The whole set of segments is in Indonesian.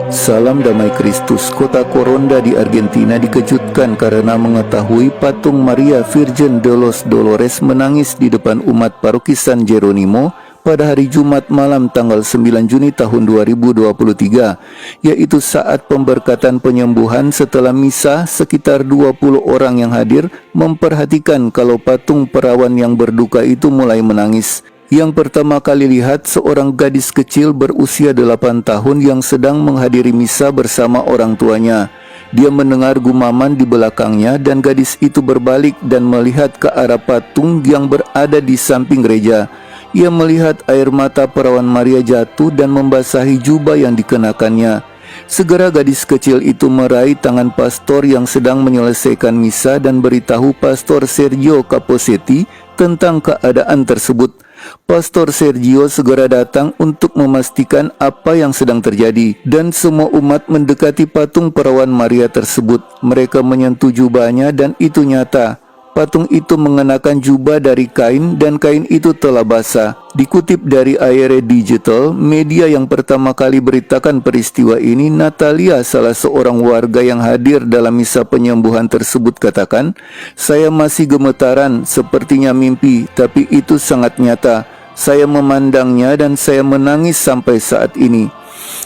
Salam damai Kristus. Kota Coronda di Argentina dikejutkan karena mengetahui patung Maria Virgen de los Dolores menangis di depan umat paroki San Jeronimo pada hari Jumat malam tanggal 9 Juni tahun 2023, yaitu saat pemberkatan penyembuhan. Setelah misa, sekitar 20 orang yang hadir memperhatikan kalau patung perawan yang berduka itu mulai menangis. Yang pertama kali lihat seorang gadis kecil berusia 8 tahun yang sedang menghadiri misa bersama orang tuanya. Dia mendengar gumaman di belakangnya dan gadis itu berbalik dan melihat ke arah patung yang berada di samping gereja. Ia melihat air mata perawan Maria jatuh dan membasahi jubah yang dikenakannya. Segera gadis kecil itu meraih tangan pastor yang sedang menyelesaikan misa dan beritahu Pastor Sergio Capozzetti tentang keadaan tersebut. Pastor Sergio segera datang untuk memastikan apa yang sedang terjadi, dan semua umat mendekati patung perawan Maria tersebut. Mereka menyentuh jubahnya dan itu nyata. Patung itu mengenakan jubah dari kain dan kain itu telah basah. Dikutip dari Aire Digital, media yang pertama kali beritakan peristiwa ini, Natalia, salah seorang warga yang hadir dalam misa penyembuhan tersebut, katakan, "Saya masih gemetaran, sepertinya mimpi, tapi itu sangat nyata. Saya memandangnya dan saya menangis sampai saat ini."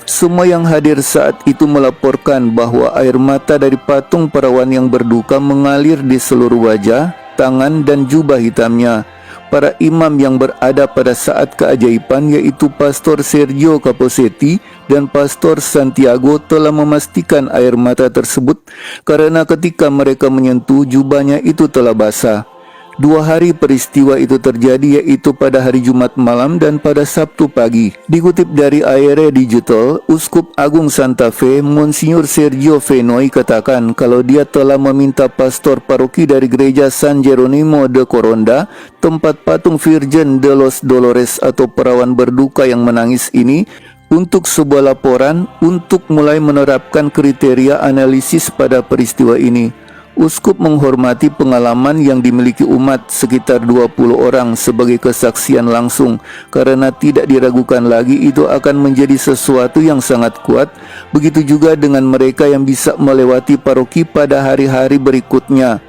Semua yang hadir saat itu melaporkan bahwa air mata dari patung perawan yang berduka mengalir di seluruh wajah, tangan, dan jubah hitamnya. Para imam yang berada pada saat keajaiban, yaitu Pastor Sergio Capozzetti dan Pastor Santiago, telah memastikan air mata tersebut karena ketika mereka menyentuh jubahnya itu telah basah. 2 hari peristiwa itu terjadi, yaitu pada hari Jumat malam dan pada Sabtu pagi. Dikutip dari Aire Digital, Uskup Agung Santa Fe, Monsignor Sergio Fenoy, katakan kalau dia telah meminta pastor paroki dari gereja San Jeronimo de Coronda, tempat patung Virgen de los Dolores atau perawan berduka yang menangis ini, untuk sebuah laporan untuk mulai menerapkan kriteria analisis pada peristiwa ini. Uskup menghormati pengalaman yang dimiliki umat sekitar 20 orang sebagai kesaksian langsung, karena tidak diragukan lagi itu akan menjadi sesuatu yang sangat kuat. Begitu juga dengan mereka yang bisa melewati paroki pada hari-hari berikutnya.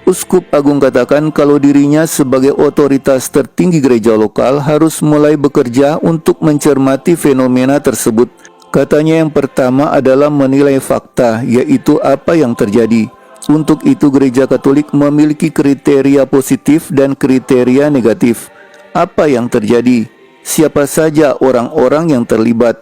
Uskup Agung katakan kalau dirinya sebagai otoritas tertinggi gereja lokal harus mulai bekerja untuk mencermati fenomena tersebut. Katanya yang pertama adalah menilai fakta, yaitu apa yang terjadi. Untuk itu gereja Katolik memiliki kriteria positif dan kriteria negatif. Apa yang terjadi? Siapa saja orang-orang yang terlibat?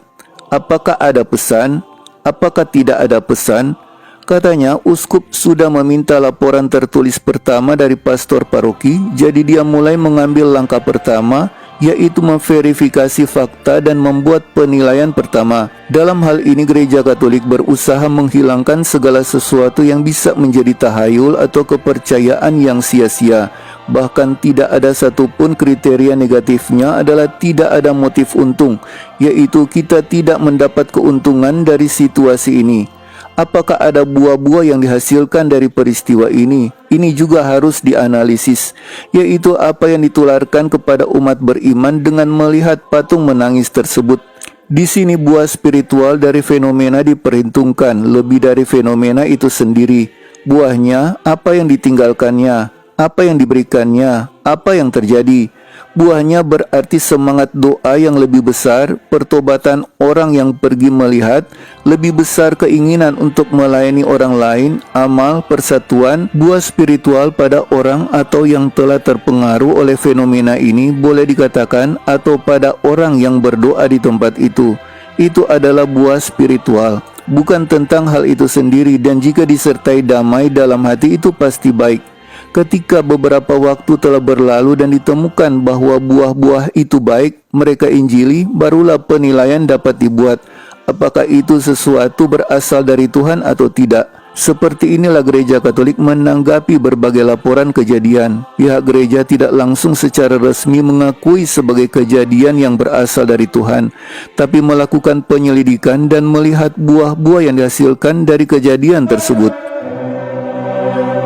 Apakah ada pesan? Apakah tidak ada pesan? Katanya uskup sudah meminta laporan tertulis pertama dari pastor paroki, jadi dia mulai mengambil langkah pertama, yaitu memverifikasi fakta dan membuat penilaian pertama. Dalam hal ini gereja Katolik berusaha menghilangkan segala sesuatu yang bisa menjadi tahayul atau kepercayaan yang sia-sia. Bahkan tidak ada satupun kriteria negatifnya adalah tidak ada motif untung, yaitu kita tidak mendapat keuntungan dari situasi ini. Apakah ada buah-buah yang dihasilkan dari peristiwa ini? Ini juga harus dianalisis, yaitu apa yang ditularkan kepada umat beriman dengan melihat patung menangis tersebut. Di sini buah spiritual dari fenomena diperhitungkan, lebih dari fenomena itu sendiri. Buahnya, apa yang ditinggalkannya, apa yang diberikannya, apa yang terjadi. Buahnya berarti semangat doa yang lebih besar, pertobatan orang yang pergi melihat, lebih besar keinginan untuk melayani orang lain, amal, persatuan, buah spiritual pada orang atau yang telah terpengaruh oleh fenomena ini boleh dikatakan, atau pada orang yang berdoa di tempat itu. Itu adalah buah spiritual, bukan tentang hal itu sendiri, dan jika disertai damai dalam hati itu pasti baik. Ketika beberapa waktu telah berlalu dan ditemukan bahwa buah-buah itu baik, mereka injili, barulah penilaian dapat dibuat. Apakah itu sesuatu berasal dari Tuhan atau tidak? Seperti inilah gereja Katolik menanggapi berbagai laporan kejadian. Pihak gereja tidak langsung secara resmi mengakui sebagai kejadian yang berasal dari Tuhan, tapi melakukan penyelidikan dan melihat buah-buah yang dihasilkan dari kejadian tersebut.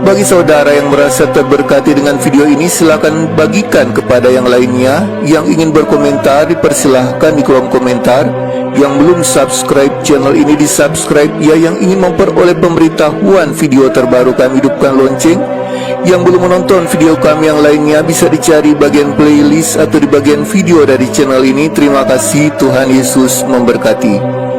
Bagi saudara yang merasa terberkati dengan video ini, silakan bagikan kepada yang lainnya. Yang ingin berkomentar, dipersilahkan di kolom komentar. Yang belum subscribe channel ini, di subscribe ya. Yang ingin memperoleh pemberitahuan video terbaru kami, hidupkan lonceng. Yang belum menonton video kami yang lainnya, bisa dicari bagian playlist atau di bagian video dari channel ini. Terima kasih, Tuhan Yesus memberkati.